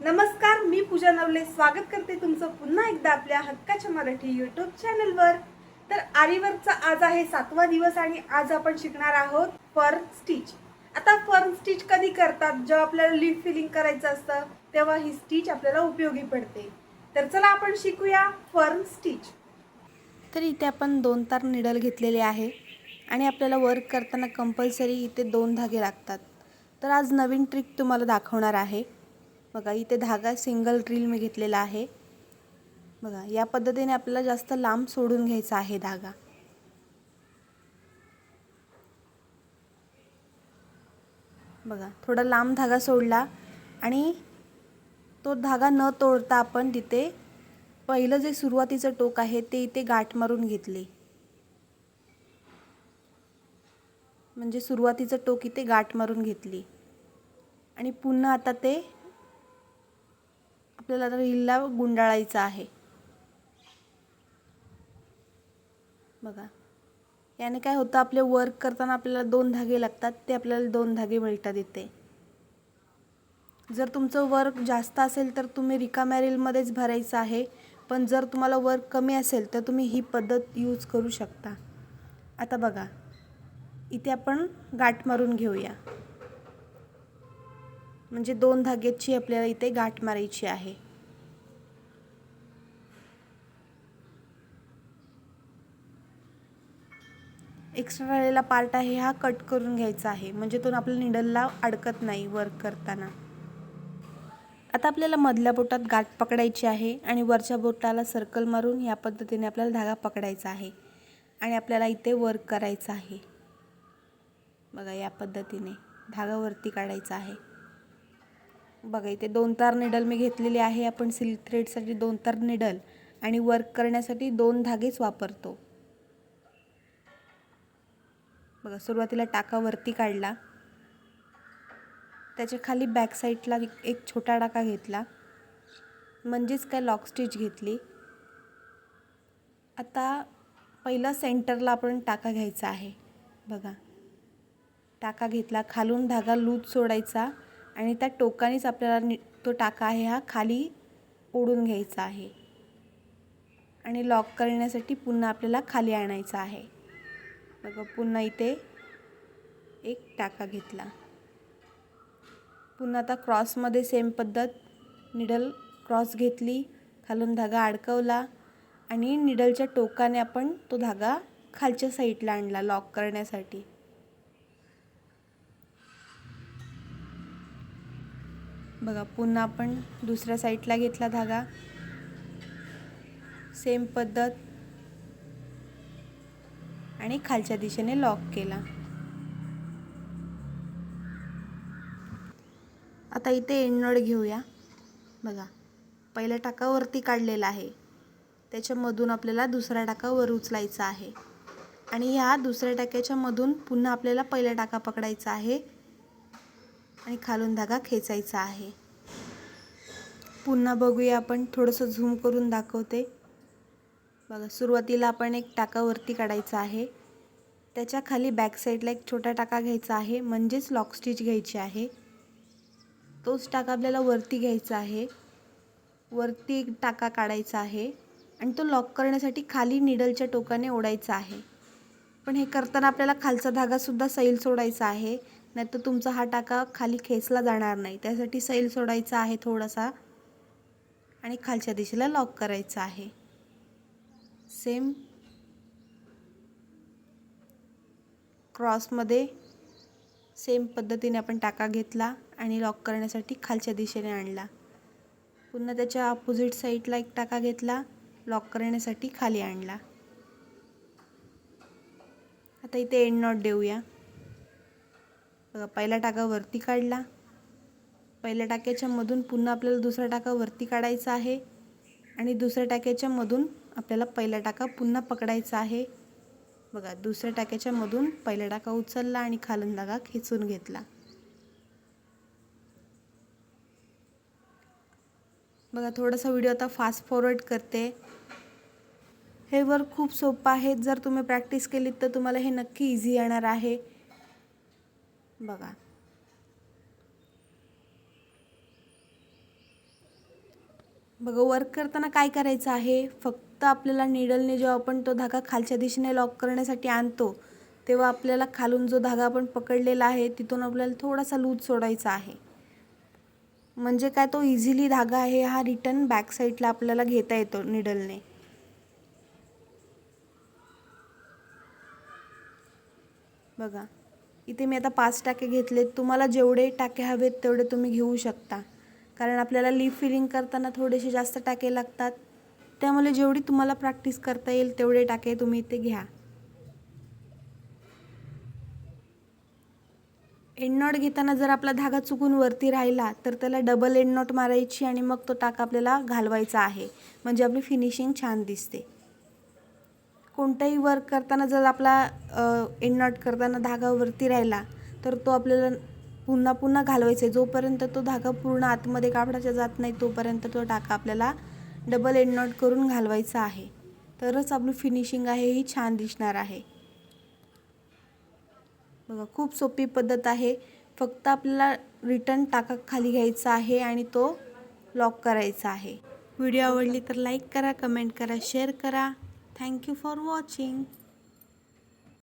नमस्कार, मी पूजा नवले स्वागत करते तुमचं पुन्हा एकदा आपल्या हक्काच्या मराठी यूट्यूब चॅनलवर। तर आरीवर्कचा आज आहे 7वा दिवस आणि आज आपण शिकणार आहोत फर्न स्टिच। आता फर्न स्टिच कधी करतात? जेव्हा आपल्याला लीफ फिलिंग करायचं असतं तेव्हा ही स्टिच आपल्याला उपयोगी पडते। तर चला आपण शिकूया फर्न स्टिच। तर इथे आपण 2 तार निडल घेतलेले आहे आणि आपल्याला वर्क करताना कंपल्सरी इथे 2 धागे लागतात। तर आज नवीन ट्रिक तुम्हाला दाखवणार आहे। बघा इथे धागा सिंगल ड्रिल मी घेतलेला आहे। बघा या पद्धतीने आपल्याला जास्त लांब सोडून घ्यायचा आहे धागा। बघा थोडा लांब धागा सोडला आणि तो धागा न तोडता आपण तिथे पहिलं जे सुरुवातीचं टोक आहे ते इथे गाठ मारून घेतले। म्हणजे सुरुवातीचं टोक इथे गाठ मारून घेतली आणि पुन्हा आता ते आपल्याला रीलला गुंडाळायचं आहे। बघा याने काय होतं, आपले वर्क करताना आपल्याला 2 धागे लागतात, ते आपल्याला 2 धागे मिळतात इथे। जर तुमचं वर्क जास्त असेल तर तुम्ही रिकाम्या रीलमध्येच भरायचं आहे, पण जर तुम्हाला वर्क कमी असेल तर तुम्ही ही पद्धत यूज करू शकता। आता बघा इथे आपण गाठ मारून घेऊया, म्हणजे 2 धाग्याची आपल्याला इथे गाठ मारायची आहे। एक्स्ट्रा राहिलेला पार्ट आहे हा कट करून घ्यायचा आहे, म्हणजे तो आपल्या निडलला अडकत नाही वर्क करताना। आता आपल्याला मधल्या बोटात गाठ पकडायची आहे आणि वरच्या बोटाला सर्कल मारून या पद्धतीने आपल्याला धागा पकडायचा आहे आणि आपल्याला इथे वर्क करायचं आहे। बघा या पद्धतीने धागा वरती काढायचा आहे। बघा इथे 2 तार निडल मी घेतलेली आहे। आपण सिल्क थ्रेडसाठी 2 तार निडल आणि वर्क करण्यासाठी 2 धागेच वापरतो। बघा सुरुवातीला टाका वरती काढला, त्याच्या खाली बॅक साईडला एक छोटा टाका घेतला, म्हणजेच काय लॉक स्टिच घेतली। आता पहिला सेंटरला आपण टाका घ्यायचा आहे। बघा टाका घेतला, खालून धागा लूज सोडायचा आणि त्या टोकानेच आपल्याला तो टाका आहे हा खाली ओढून घ्यायचा आहे आणि लॉक करण्यासाठी पुन्हा आपल्याला खाली आणायचा आहे। बघा पुन्हा इथे एक टाका घेतला, पुन्हा आता क्रॉसमध्ये सेम पद्धत, निडल क्रॉस घेतली, खालून धागा अडकवला आणि निडलच्या टोकाने आपण तो धागा खालच्या साईडला आणला लॉक करण्यासाठी। बघा पुन्हा आपण दुसऱ्या साईडला घेतला धागा, सेम पद्धत आणि खालच्या दिशेने लॉक केला। आता इथे एंड नॉट घेऊया। बघा पहिला टाका वरती काढलेला आहे, त्याच्यामधून आपल्याला दुसरा टाका वर उचलायचा आहे आणि ह्या दुसऱ्या टाक्याच्या मधून पुन्हा आपल्याला पहिला टाका पकडायचा आहे आणि खालून धागा खेचायचा आहे। पुन्हा बघूया, आपण थोडंसं झूम करून दाखवते। बघा सुरुवातीला आपण एक टाका वरती काढायचा आहे, त्याच्या खाली बॅक साईडला एक छोटा टाका घ्यायचा आहे, म्हणजेच लॉक स्टिच घ्यायची आहे। तोच टाका आपल्याला वरती घ्यायचा आहे, वरती एक टाका काढायचा आहे आणि तो लॉक करण्यासाठी खाली निडलच्या टोकाने ओढायचा आहे। पण हे करताना आपल्याला खालचा धागा सुद्धा सैल सोडायचा आहे, नाहीतर तुमचा हा टाका खाली खेचला जाणार नाही। त्यासाठी सैल सोडायचा आहे थोडासा आणि खालच्या दिशेला लॉक करायचा आहे। सेम क्रॉसमध्ये सेम पद्धतीने आपण टाका घेतला आणि लॉक करण्यासाठी खालच्या दिशेने आणला, पुन्हा त्याच्या अपोजिट साईडला एक टाका घेतला, लॉक करण्यासाठी खाली आणला। आता इथे एंड नॉट देऊया। बघा पहिला टाका वरती काढला, पहिल्या टाक्याच्या मधून पुन्हा आपल्याला दुसरा टाका वरती काढायचा आहे आणि दुसऱ्या टाक्याच्या मधून आपल्याला पहिला टाका पुन्हा पकडायचा आहे। बघा दुसऱ्या टाक्याच्या मधून पहिला टाका उचलला आणि खालून धागा खेचून घेतला। बघा थोडासा व्हिडिओ आता फास्ट फॉरवर्ड करते। हे वर्क खूप सोपं आहे, जर तुम्ही प्रॅक्टिस केली तर तुम्हाला हे नक्की इझी येणार आहे। बघा बघा वर्क करताना काय करायचं आहे, फक्त आपल्याला निडलने जेव्हा आपण तो धागा खालच्या दिशेने लॉक करण्यासाठी आणतो तेव्हा आपल्याला खालून जो धागा आपण पकडलेला आहे तिथून आपल्याला थोडासा लूज सोडायचा आहे. म्हणजे काय तो इझिली धागा आहे हा रिटर्न बॅक साईडला आपल्याला घेता येतो निडलने. बघा इथे मी आता 5 टाके घेतलेत. तुम्हाला जेवढे टाके हवेत तेवढे तुम्ही घेऊ शकता, कारण आपल्याला लीफ फिलिंग करताना थोडेसे जास्त टाके लागतात. त्यामुळे जेवढी तुम्हाला प्रॅक्टिस करता येईल तेवढे टाके तुम्ही इथे घ्या. एंड नॉट घेताना जर आपला धागा चुकून वरती राहिला तर त्याला डबल एंड नॉट मारायची आणि मग तो टाका आपल्याला घालवायचा आहे, म्हणजे आपली फिनिशिंग छान दिसते. कोणताही वर्क करताना जर आपला एंड नॉट करताना धागा वरती राहिला तर तो आपल्याला पुन्हा पुन्हा घालवायचा आहे. जोपर्यंत तो धागा पूर्ण आतमध्ये कापडाच्या जात नाही तोपर्यंत तो टाका आपल्याला डबल एंड नॉट करून घालवायचा आहे, तरच आपली फिनिशिंग आहे ही छान दिसणार आहे. बघा खूप सोपी पद्धत आहे. फक्त आपल्याला रिटर्न टाका खाली घ्यायचा आहे आणि तो लॉक करायचा आहे. व्हिडिओ आवडली तर लाईक करा, कमेंट करा, शेअर करा. Thank you for watching.